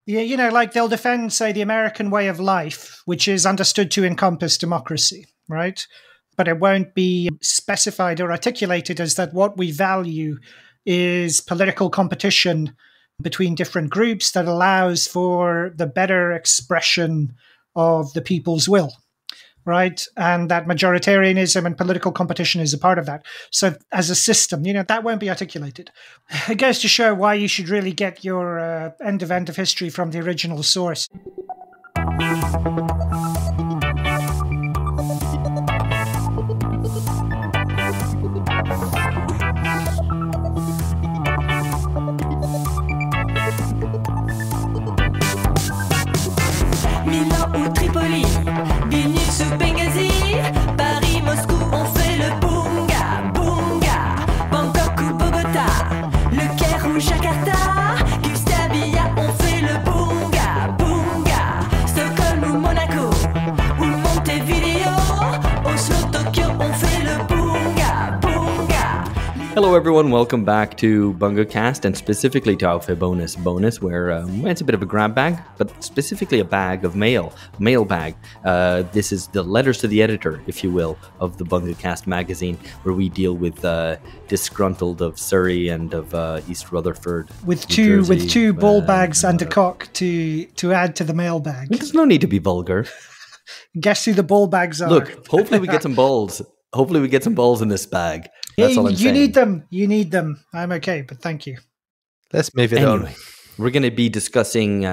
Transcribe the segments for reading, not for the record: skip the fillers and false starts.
Yeah, like they'll defend, say, the American way of life, which is understood to encompass democracy, right? But it won't be specified or articulated as that what we value is political competition between different groups that allows for the better expression of the people's will, right? And that majoritarianism and political competition is a part of that. So as a system, that won't be articulated. It goes to show why you should really get your end of history from the original source. Milan ou Tripoli, Vilnius ou Benghazi, Paris, Moscou, on fait le bunga, bunga. Bangkok ou Bogota, Le Caire ou Jakarta, Gustavia, on fait le bunga, bunga. Stockholm ou Monaco, ou Montevideo, Oslo, Tokyo, on fait le bunga, bunga. Hello everyone, welcome back to BungaCast and specifically to Alpha Bonus, where it's a bit of a grab bag, but specifically a bag of mailbag. This is the letters to the editor, if you will, of the BungaCast magazine, where we deal with disgruntled of Surrey and of East Rutherford. With two ball bags and a cock to add to the mailbag. There's no need to be vulgar. Guess who the ball bags are? Look, hopefully we get some balls. Hopefully we get some balls in this bag. That's all I'm saying. You need them. I'm okay, but thank you. Let's move it on. We're going to be discussing,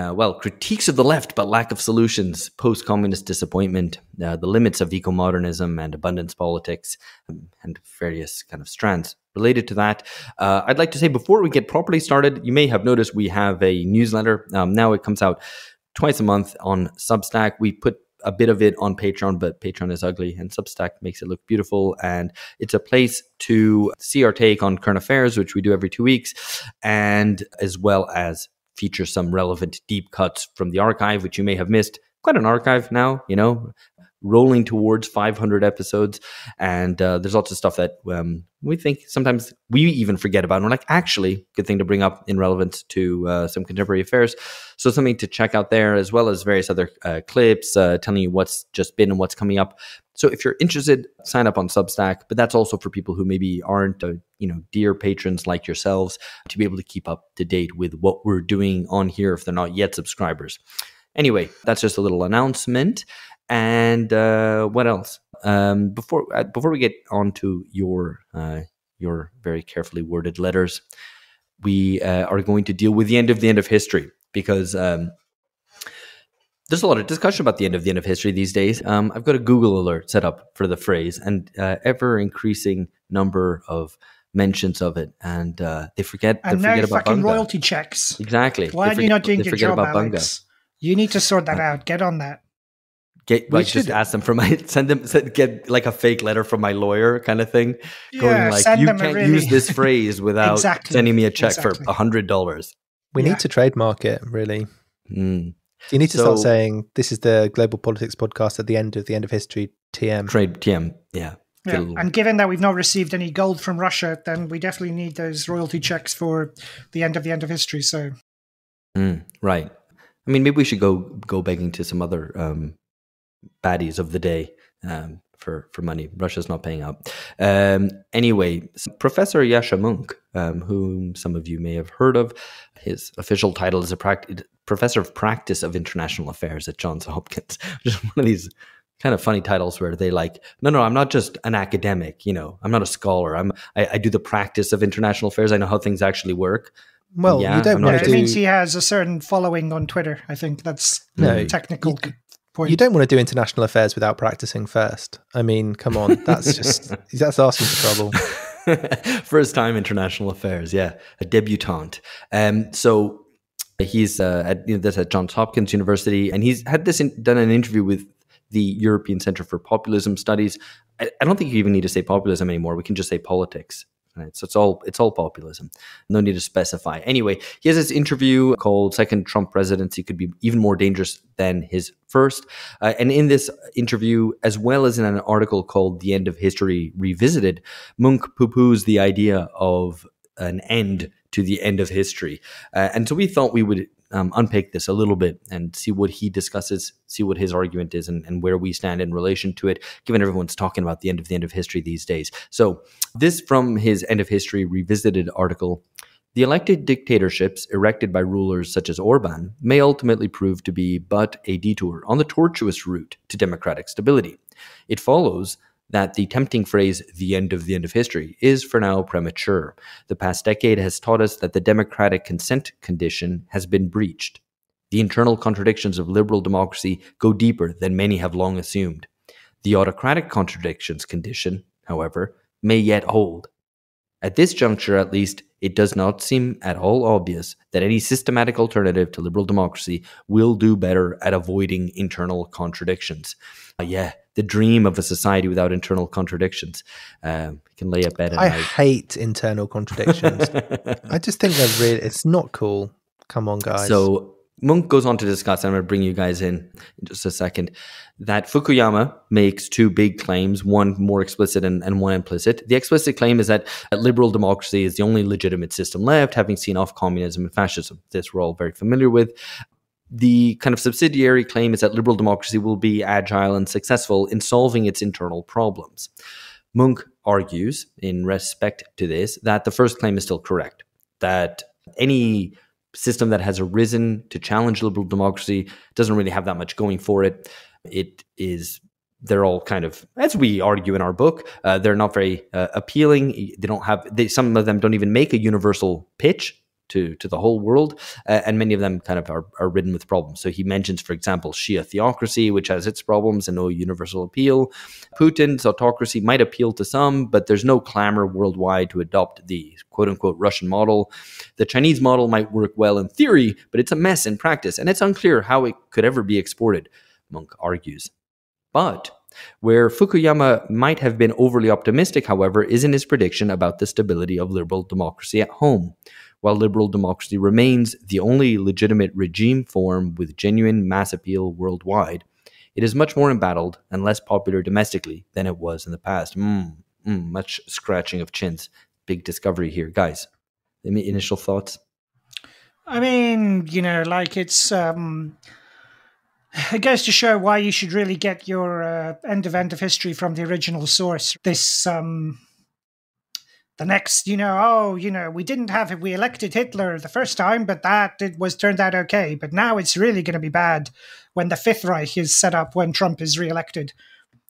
critiques of the left, but lack of solutions, post-communist disappointment, the limits of eco-modernism and abundance politics, and various kind of strands related to that. I'd like to say, before we get properly started, you may have noticed we have a newsletter. Now it comes out twice a month on Substack. We put a bit of it on Patreon, but Patreon is ugly and Substack makes it look beautiful. And it's a place to see our take on current affairs, which we do every 2 weeks, and as well as feature some relevant deep cuts from the archive, which you may have missed. Quite an archive now, rolling towards 500 episodes. And there's lots of stuff that we think sometimes we even forget about. And we're like, actually, good thing to bring up in relevance to some contemporary affairs. So something to check out there, as well as various other clips telling you what's just been and what's coming up. So if you're interested, sign up on Substack. But that's also for people who maybe aren't, dear patrons like yourselves, to be able to keep up to date with what we're doing on here if they're not yet subscribers. Anyway, that's just a little announcement. And what else? Before we get on to your very carefully worded letters, we are going to deal with the end of history, because there's a lot of discussion about the end of history these days. I've got a Google alert set up for the phrase, and ever increasing number of mentions of it, and they forget. And they now forget about fucking Bunga. royalty checks. Exactly. Why are you not doing your job, Bunga. Alex? You need to sort that out. Get on that. Just ask them get like a fake letter from my lawyer kind of thing, going like, you can't use this phrase without sending me a check for $100. We need to trademark it, really. You need to start saying, this is the Global Politics Podcast at the end of history, TM. TM, yeah. And given that we've not received any gold from Russia, then we definitely need those royalty checks for the end of history. So, right. I mean, maybe we should go begging to some other baddies of the day for money. Russia's not paying up. Anyway, Professor Yasha Mounk, whom some of you may have heard of, his official title is a Professor of Practice of International Affairs at Johns Hopkins, which is one of these kind of funny titles where they like, no, I'm not just an academic, I'm not a scholar. I do the practice of international affairs. I know how things actually work. Well, you don't want to do... It means he has a certain following on Twitter. I think that's technical point. You don't want to do international affairs without practicing first. I mean, come on. That's asking for trouble. First time international affairs, yeah. A debutante. So he's at Johns Hopkins University, and he's had done an interview with the European Centre for Populism Studies. I don't think you even need to say populism anymore. We can just say politics. Right? So it's all populism. No need to specify. Anyway, he has this interview called "Second Trump Presidency Could Be Even More Dangerous Than His First." And in this interview, as well as in an article called "The End of History Revisited," Mounk poo-poos the idea of an end to the end of history. And so we thought we would unpick this a little bit and see what he discusses, see what his argument is, and where we stand in relation to it, given everyone's talking about the end of history these days. So this from his End of History Revisited article. The elected dictatorships erected by rulers such as Orban may ultimately prove to be but a detour on the tortuous route to democratic stability. It follows that the tempting phrase, the end of history, is for now premature. The past decade has taught us that the democratic consent condition has been breached. The internal contradictions of liberal democracy go deeper than many have long assumed. The autocratic contradictions condition, however, may yet hold. At this juncture, at least, it does not seem at all obvious that any systematic alternative to liberal democracy will do better at avoiding internal contradictions. The dream of a society without internal contradictions. Can lay a bed at night. I hate internal contradictions. I just think it's not cool. Come on, guys. So Mounk goes on to discuss, I'm going to bring you guys in just a second, that Fukuyama makes two big claims, one more explicit and one implicit. The explicit claim is that liberal democracy is the only legitimate system left, having seen off communism and fascism. This we're all very familiar with. The kind of subsidiary claim is that liberal democracy will be agile and successful in solving its internal problems. Mounk argues, in respect to this, that the first claim is still correct, that any system that has arisen to challenge liberal democracy doesn't really have that much going for it. They're all kind of, as we argue in our book, they're not very appealing. Some of them don't even make a universal pitch to the whole world, and many of them kind of are ridden with problems. So he mentions, for example, Shia theocracy, which has its problems and no universal appeal. Putin's autocracy might appeal to some, but there's no clamor worldwide to adopt the quote-unquote Russian model. The Chinese model might work well in theory, but it's a mess in practice, and it's unclear how it could ever be exported, Mounk argues. But where Fukuyama might have been overly optimistic, however, is in his prediction about the stability of liberal democracy at home. While liberal democracy remains the only legitimate regime form with genuine mass appeal worldwide, it is much more embattled and less popular domestically than it was in the past. Much scratching of chins. Big discovery here. Guys, any initial thoughts? I mean, it's... It goes to show why you should really get your end of history from the original source. This... The next, we elected Hitler the first time, but turned out okay. But now it's really going to be bad when the Fifth Reich is set up when Trump is reelected.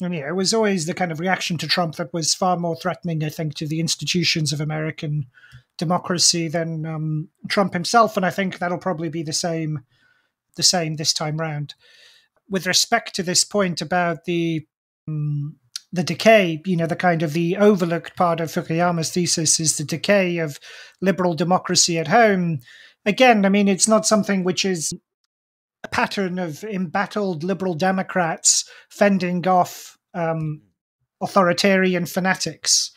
And it was always the kind of reaction to Trump that was far more threatening, I think, to the institutions of American democracy than Trump himself. And I think that'll probably be the same this time round. With respect to this point about the decay, the kind of the overlooked part of Fukuyama's thesis is the decay of liberal democracy at home. Again, I mean, it's not something which is a pattern of embattled liberal Democrats fending off authoritarian fanatics.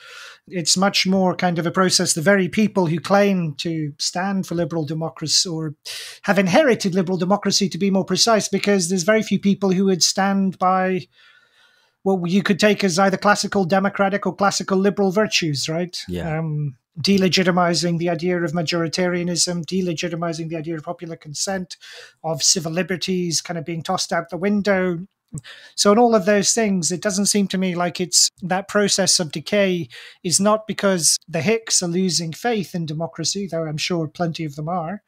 It's much more kind of a process. The very people who claim to stand for liberal democracy or have inherited liberal democracy, to be more precise, because there's very few people who would stand by what you could take as either classical democratic or classical liberal virtues, right? Yeah. Delegitimizing the idea of majoritarianism, delegitimizing the idea of popular consent, of civil liberties kind of being tossed out the window. So in all of those things, it doesn't seem to me like it's that process of decay is not because the Hicks are losing faith in democracy, though I'm sure plenty of them are,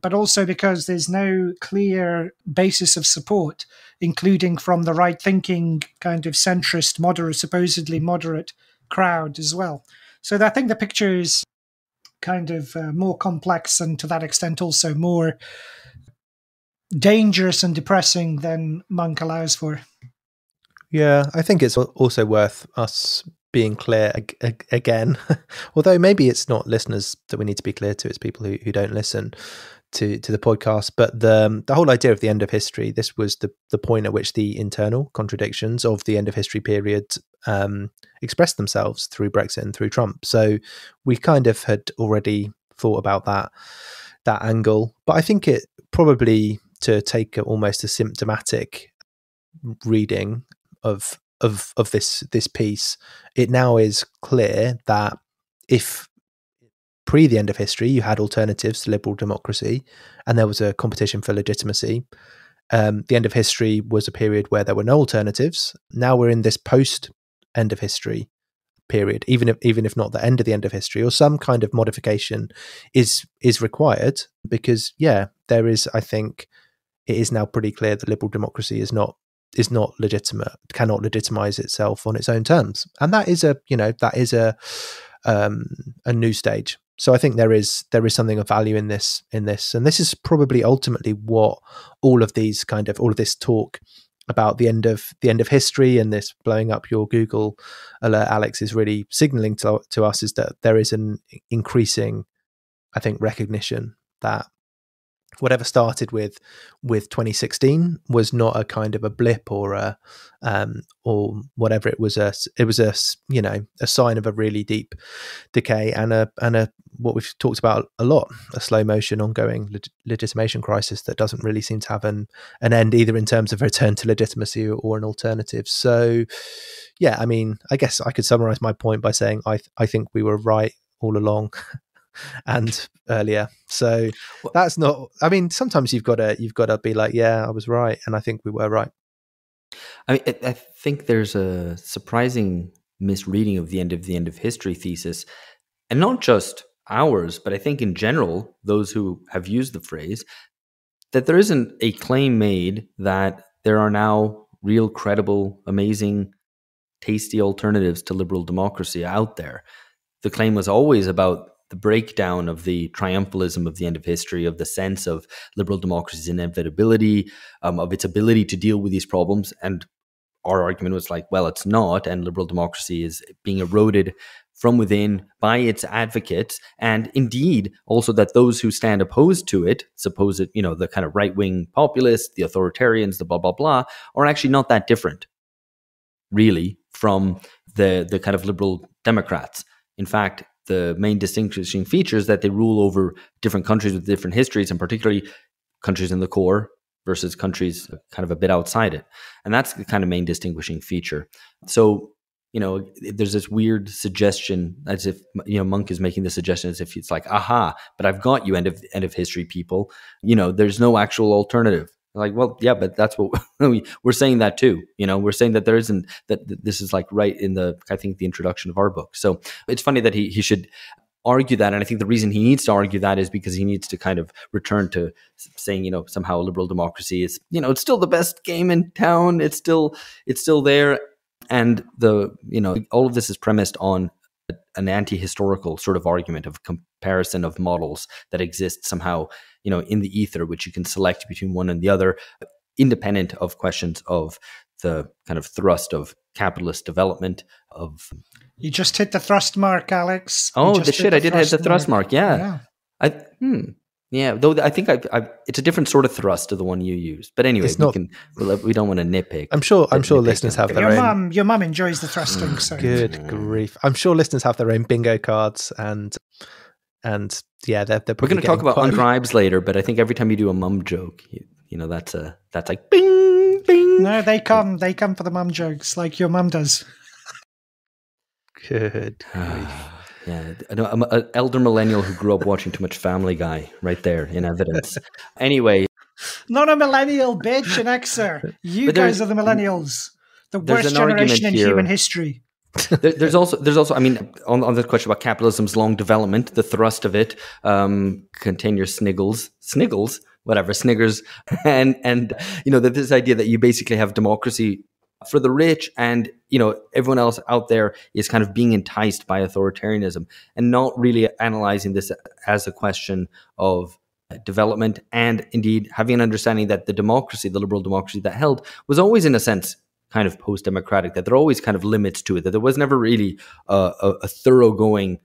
but also because there's no clear basis of support, including from the right-thinking kind of centrist, supposedly moderate crowd as well. So I think the picture is kind of more complex and to that extent also more dangerous and depressing than Mounk allows for. Yeah, I think it's also worth us being clear again, although maybe it's not listeners that we need to be clear to, it's people who don't listen to the podcast. But the whole idea of the end of history, this was the point at which the internal contradictions of the end of history period expressed themselves through Brexit and through Trump. So we kind of had already thought about that angle, but I think it probably, to take almost a symptomatic reading of this piece, it now is clear that if pre the end of history, you had alternatives to liberal democracy, and there was a competition for legitimacy. The end of history was a period where there were no alternatives. Now we're in this post end of history period, even if not the end of history, or some kind of modification is required, because there is, I think it is now pretty clear that liberal democracy is not legitimate, cannot legitimize itself on its own terms, and that is a new stage. So I think there is something of value in this, and this is probably ultimately what all of this talk about the end of history and this blowing up your Google alert, Alex, is really signaling to us, is that there is an increasing, I think, recognition that whatever started with 2016 was not a kind of a blip or whatever. It was a sign of a really deep decay and a what we've talked about a lot, a slow motion ongoing legitimation crisis that doesn't really seem to have an end, either in terms of return to legitimacy or an alternative. So I mean, I guess I could summarize my point by saying I think we were right all along and earlier. So that's not, I mean, sometimes you've got to be like, I was right, and I think we were right. I mean, I think there's a surprising misreading of the end of history thesis, and not just ours, but I think in general, those who have used the phrase, that there isn't a claim made that there are now real, credible, amazing, tasty alternatives to liberal democracy out there. The claim was always about the breakdown of the triumphalism of the end of history, of the sense of liberal democracy's inevitability, of its ability to deal with these problems. And our argument was like, well, it's not, and liberal democracy is being eroded from within by its advocates, and indeed also that those who stand opposed to it, suppose it, the kind of right-wing populists, the authoritarians, the blah, blah, blah, are actually not that different, really, from the kind of liberal Democrats. In fact, the main distinguishing feature is that they rule over different countries with different histories, and particularly countries in the core versus countries kind of a bit outside it. And that's the kind of main distinguishing feature. So, there's this weird suggestion, as if, Mounk is making the suggestion as if it's like, aha, but I've got you, end of history people. There's no actual alternative. Like, well, yeah, but that's what we're saying that too. We're saying that there isn't, that this is like right in the introduction of our book. So it's funny that he should argue that. And I think the reason he needs to argue that is because he needs to kind of return to saying, somehow liberal democracy is, it's still the best game in town. It's still there. And all of this is premised on an anti-historical sort of argument of comparison of models that exist somehow, in the ether, which you can select between one and the other, independent of questions of the kind of thrust of capitalist development. You just hit the thrust mark, Alex. Oh, the shit! I did hit the thrust mark. Yeah. Yeah, though I think it's a different sort of thrust to the one you used. But anyway, we don't want to nitpick. I'm sure listeners have their own. Your mum enjoys the thrusting. So good grief! I'm sure listeners have their own bingo cards, and yeah, they're we're going to talk about ungribes later. But I think every time you do a mum joke, that's like bing bing. No, they come for the mum jokes, like your mum does. Good grief. Yeah, I'm an elder millennial who grew up watching too much Family Guy, right there in evidence. Anyway. Not a millennial, bitch, an Xer. You guys are the millennials. The worst generation in human history. There's also, I mean, on the question about capitalism's long development, the thrust of it, contain your sniggles, whatever, sniggers, and that this idea that you basically have democracy for the rich, and everyone else out there is kind of being enticed by authoritarianism, and not really analyzing this as a question of development, and indeed having an understanding that the liberal democracy that held, was always in a sense kind of post-democratic, that there are always kind of limits to it, that there was never really a thoroughgoing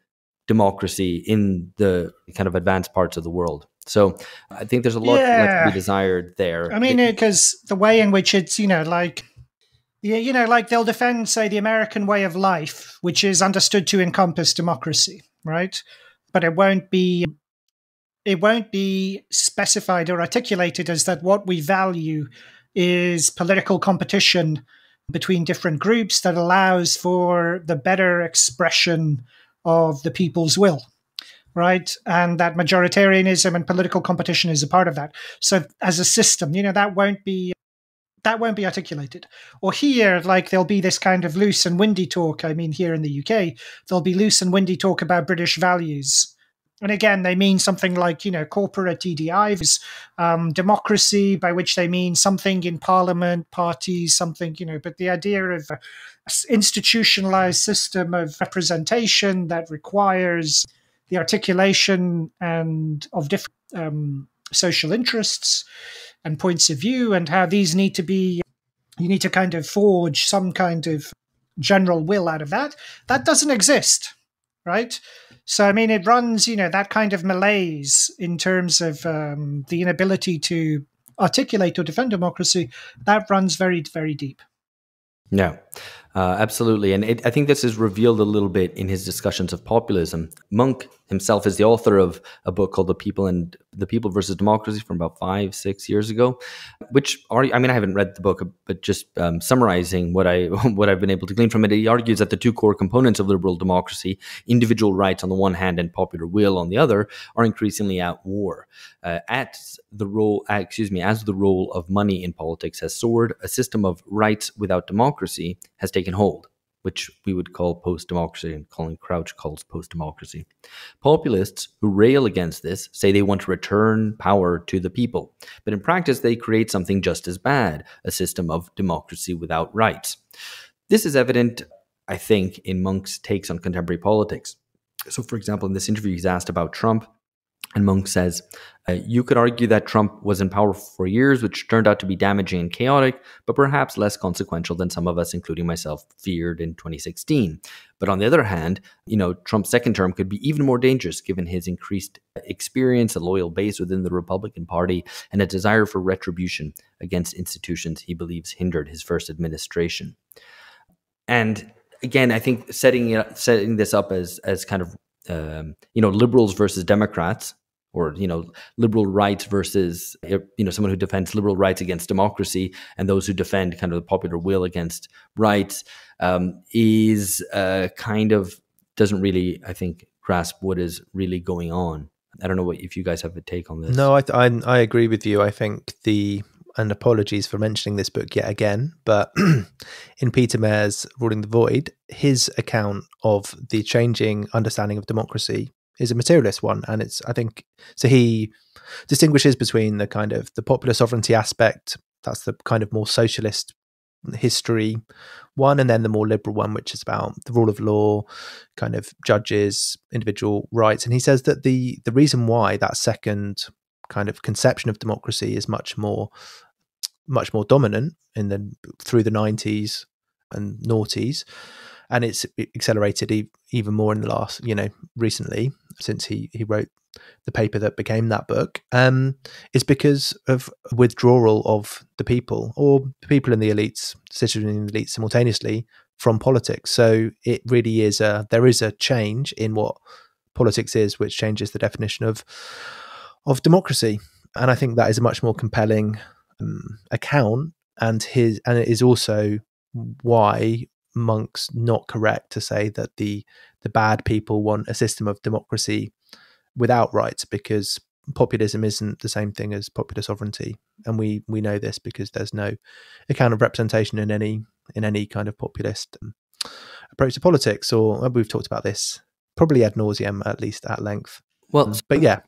democracy in the kind of advanced parts of the world. So I think there's a lot left to be desired there. I mean, because the way in which it's, like they'll defend, say, the American way of life, which is understood to encompass democracy, right? But it won't be specified or articulated as that what we value is political competition between different groups that allows for the better expression of the people's will. right? And that majoritarianism and political competition is a part of that. So as a system, that won't be articulated. Or here, like there'll be this kind of loose and windy talk. I mean, here in the UK, there'll be loose and windy talk about British values. And again, they mean something like, corporate EDIs, democracy, by which they mean something in parliament, parties, something, but the idea of an institutionalized system of representation that requires the articulation and of different social interests and points of view, and how these need to be, you need to kind of forge some kind of general will out of that. That doesn't exist, right? So, I mean, it runs, that kind of malaise in terms of the inability to articulate or defend democracy, that runs very, very deep. Yeah, absolutely. And I think this is revealed a little bit in his discussions of populism. Mounk himself is the author of a book called The People versus Democracy from about 5-6 years ago, I haven't read the book, but just summarizing what I've been able to glean from it, he argues that the two core components of liberal democracy, individual rights on the one hand and popular will on the other, are increasingly at war. As the role of money in politics has soared, a system of rights without democracy has taken hold, which we would call post-democracy, and Colin Crouch calls post-democracy. Populists who rail against this say they want to return power to the people, but in practice they create something just as bad, a system of democracy without rights. This is evident, I think, in Mounk's takes on contemporary politics. So, for example, in this interview, he's asked about Trump, and Mounk says, you could argue that Trump was in power for years, which turned out to be damaging and chaotic, but perhaps less consequential than some of us, including myself, feared in 2016. But on the other hand, Trump's second term could be even more dangerous given his increased experience, a loyal base within the Republican Party, and a desire for retribution against institutions he believes hindered his first administration. And again, I think setting this up as kind of liberals versus Democrats, or liberal rights versus someone who defends liberal rights against democracy, and those who defend kind of the popular will against rights, is kind of doesn't really, I think, grasp what is really going on. I don't know if you guys have a take on this. No, I agree with you. I think and apologies for mentioning this book yet again, but in Peter Mayer's Ruling the Void, his account of the changing understanding of democracy is a materialist one. And he distinguishes between the kind of the popular sovereignty aspect, that's the kind of more socialist history one, and then the more liberal one, which is about the rule of law, kind of judges, individual rights. And he says that the reason why that second kind of conception of democracy is much more dominant through the 90s and noughties, and it's accelerated even more in the last, recently, since he wrote the paper that became that book, is because of withdrawal of the people, or people in the elites, decision in the elites simultaneously, from politics. So it really is there is a change in what politics is, which changes the definition of democracy. And I think that is a much more compelling account, and it is also why Mounk's not correct to say that the bad people want a system of democracy without rights, because populism isn't the same thing as popular sovereignty, and we know this because there's no account of representation in any kind of populist approach to politics. Or we've talked about this probably ad nauseum, at least at length. Well, but yeah.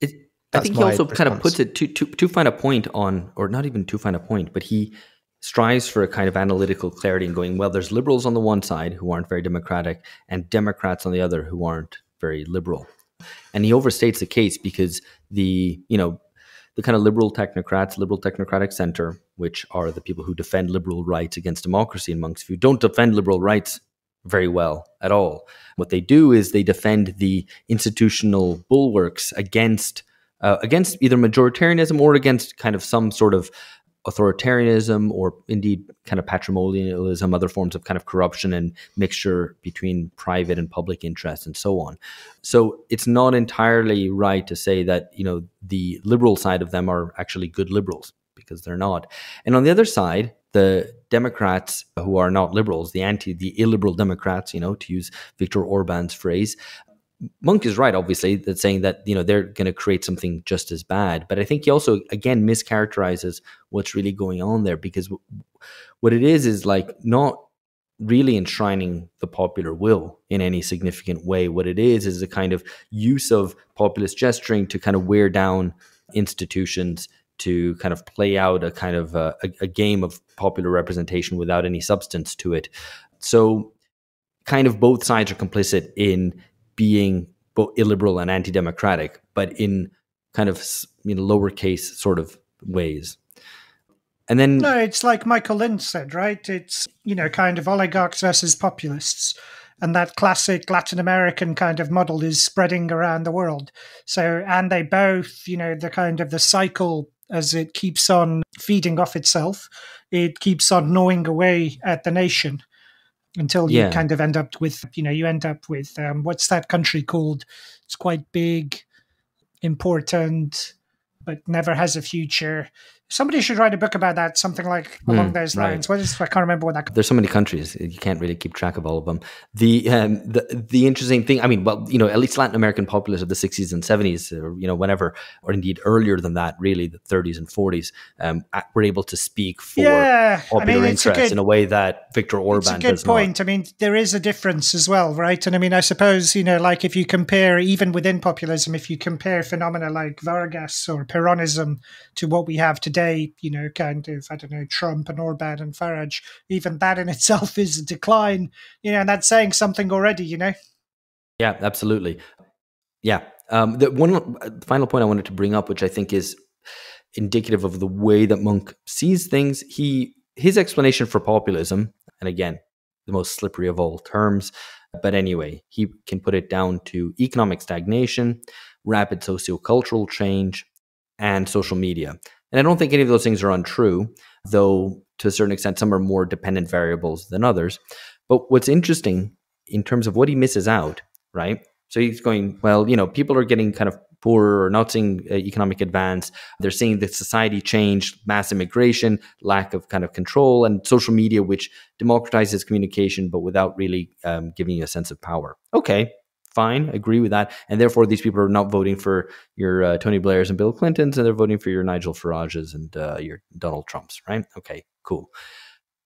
I think he also kind of puts it to find a point on, or not even to find a point, but he strives for a kind of analytical clarity in going, well, there's liberals on the one side who aren't very democratic, and Democrats on the other who aren't very liberal. And he overstates the case, because the kind of liberal technocratic center, which are the people who defend liberal rights against democracy in Mounk's view, don't defend liberal rights very well at all. What they do is they defend the institutional bulwarks against either majoritarianism or against kind of some sort of authoritarianism, or indeed kind of patrimonialism, other forms of kind of corruption and mixture between private and public interests and so on. So it's not entirely right to say that, the liberal side of them are actually good liberals, because they're not. And on the other side, the Democrats who are not liberals, the illiberal Democrats, to use Viktor Orban's phrase, Mounk is right, obviously, that saying that, they're going to create something just as bad. But I think he also, again, mischaracterizes what's really going on there, because what it is like not really enshrining the popular will in any significant way. What it is a kind of use of populist gesturing to kind of wear down institutions, to kind of play out a kind of a game of popular representation without any substance to it. So kind of both sides are complicit in being both illiberal and anti-democratic, but in kind of lowercase sort of ways. And then no, it's like Michael Lind said, right? It's, kind of oligarchs versus populists. And that classic Latin American kind of model is spreading around the world. So, and they both, the kind of the cycle, as it keeps on feeding off itself, it keeps on gnawing away at the nation until you kind of end up with, what's that country called? It's quite big, important, but never has a future. Somebody should write a book about that, something like along those lines. Right. I can't remember what that. There's so many countries, you can't really keep track of all of them. The interesting thing, at least Latin American populists of the 60s and 70s, or whenever, or indeed earlier than that, really the 30s and 40s, were able to speak for popular interests in a way that Viktor Orban does not. It's a good point. There is a difference as well, right? And I suppose, like if you compare, even within populism, if you compare phenomena like Vargas or Peronism to what we have today, kind of, Trump and Orban and Farage, even that in itself is a decline, and that's saying something already, Yeah, absolutely. Yeah. The one final point I wanted to bring up, which I think is indicative of the way that Mounk sees things, his explanation for populism, and again, the most slippery of all terms, but anyway, he can put it down to economic stagnation, rapid sociocultural change, and social media. And I don't think any of those things are untrue, though to a certain extent, some are more dependent variables than others. But what's interesting in terms of what he misses out, right? So he's going, well, people are getting kind of poorer or not seeing economic advance. They're seeing the society change, mass immigration, lack of kind of control, and social media, which democratizes communication, but without really giving you a sense of power. Okay. Fine, agree with that. And therefore, these people are not voting for your Tony Blairs and Bill Clintons, and they're voting for your Nigel Farages and your Donald Trumps, right? Okay, cool.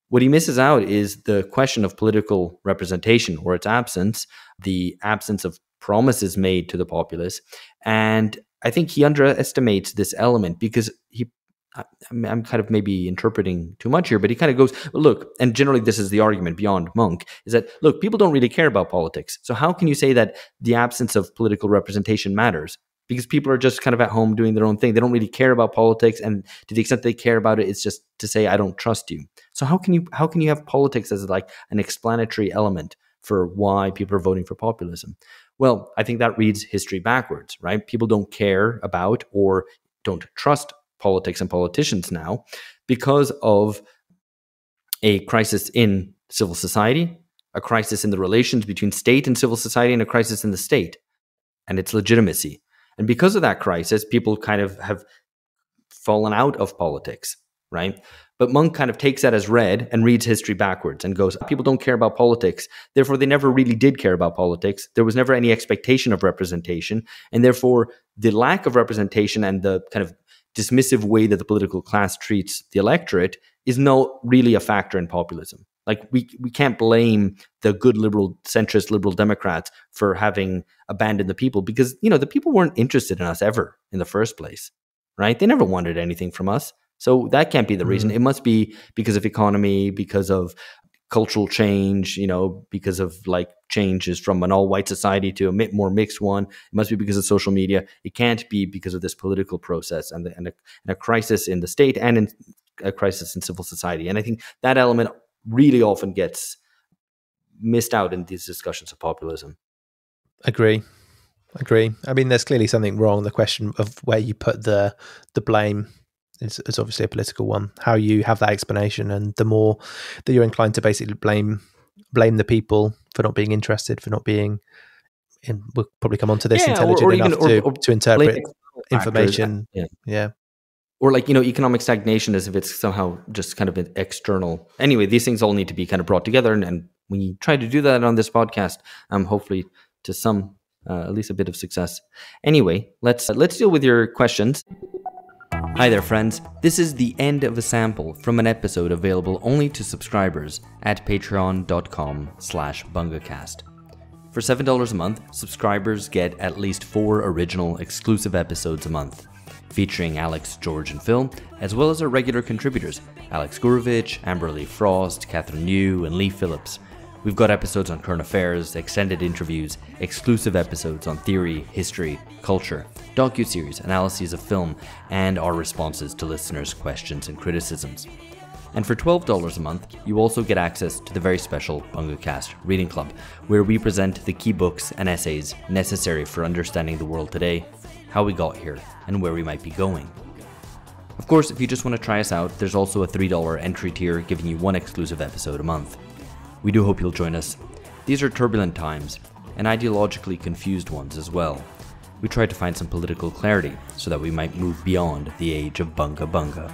What he misses out is the question of political representation or its absence, the absence of promises made to the populace. And I think he underestimates this element because I'm kind of maybe interpreting too much here, but he kind of goes, well, look, and generally this is the argument beyond Mounk, is that, look, people don't really care about politics. So how can you say that the absence of political representation matters? Because people are just kind of at home doing their own thing. They don't really care about politics. And to the extent they care about it, it's just to say, I don't trust you. So how can you have politics as like an explanatory element for why people are voting for populism? Well, I think that reads history backwards, right? People don't care about or don't trust politics and politicians now because of a crisis in civil society, a crisis in the relations between state and civil society, and a crisis in the state and its legitimacy. And because of that crisis, people kind of have fallen out of politics, right? But Mounk kind of takes that as read and reads history backwards and goes, people don't care about politics. Therefore, they never really did care about politics. There was never any expectation of representation. And therefore, the lack of representation and the kind of dismissive way that the political class treats the electorate is not really a factor in populism. Like we can't blame the good centrist liberal Democrats for having abandoned the people because, the people weren't interested in us ever in the first place, right? They never wanted anything from us. So that can't be the reason. It must be because of economy, because of cultural change, because of like changes from an all-white society to a more mixed one. It must be because of social media. It can't be because of this political process and a crisis in the state and in a crisis in civil society. And I think that element really often gets missed out in these discussions of populism. Agree. I mean, there's clearly something wrong. The question of where you put the blame is obviously a political one. How you have that explanation, and the more that you're inclined to basically blame the people for not being interested, for not being, we'll probably come on to this, intelligent enough to interpret information. Yeah. Or like, economic stagnation as if it's somehow just kind of an external. Anyway, these things all need to be kind of brought together. And we try to do that on this podcast, hopefully to some at least a bit of success. Anyway, let's deal with your questions. Hi there, friends. This is the end of a sample from an episode available only to subscribers at patreon.com/bungacast. For $7 a month, subscribers get at least 4 original exclusive episodes a month, featuring Alex, George, and Phil, as well as our regular contributors, Alex Gurovich, Amberly Frost, Catherine New, and Lee Phillips. We've got episodes on current affairs, extended interviews, exclusive episodes on theory, history, culture, docuseries, analyses of film, and our responses to listeners' questions and criticisms. And for $12 a month, you also get access to the very special BungaCast Reading Club, where we present the key books and essays necessary for understanding the world today, how we got here, and where we might be going. Of course, if you just want to try us out, there's also a $3 entry tier giving you 1 exclusive episode a month. We do hope you'll join us. These are turbulent times, and ideologically confused ones as well. We tried to find some political clarity so that we might move beyond the age of bunga bunga.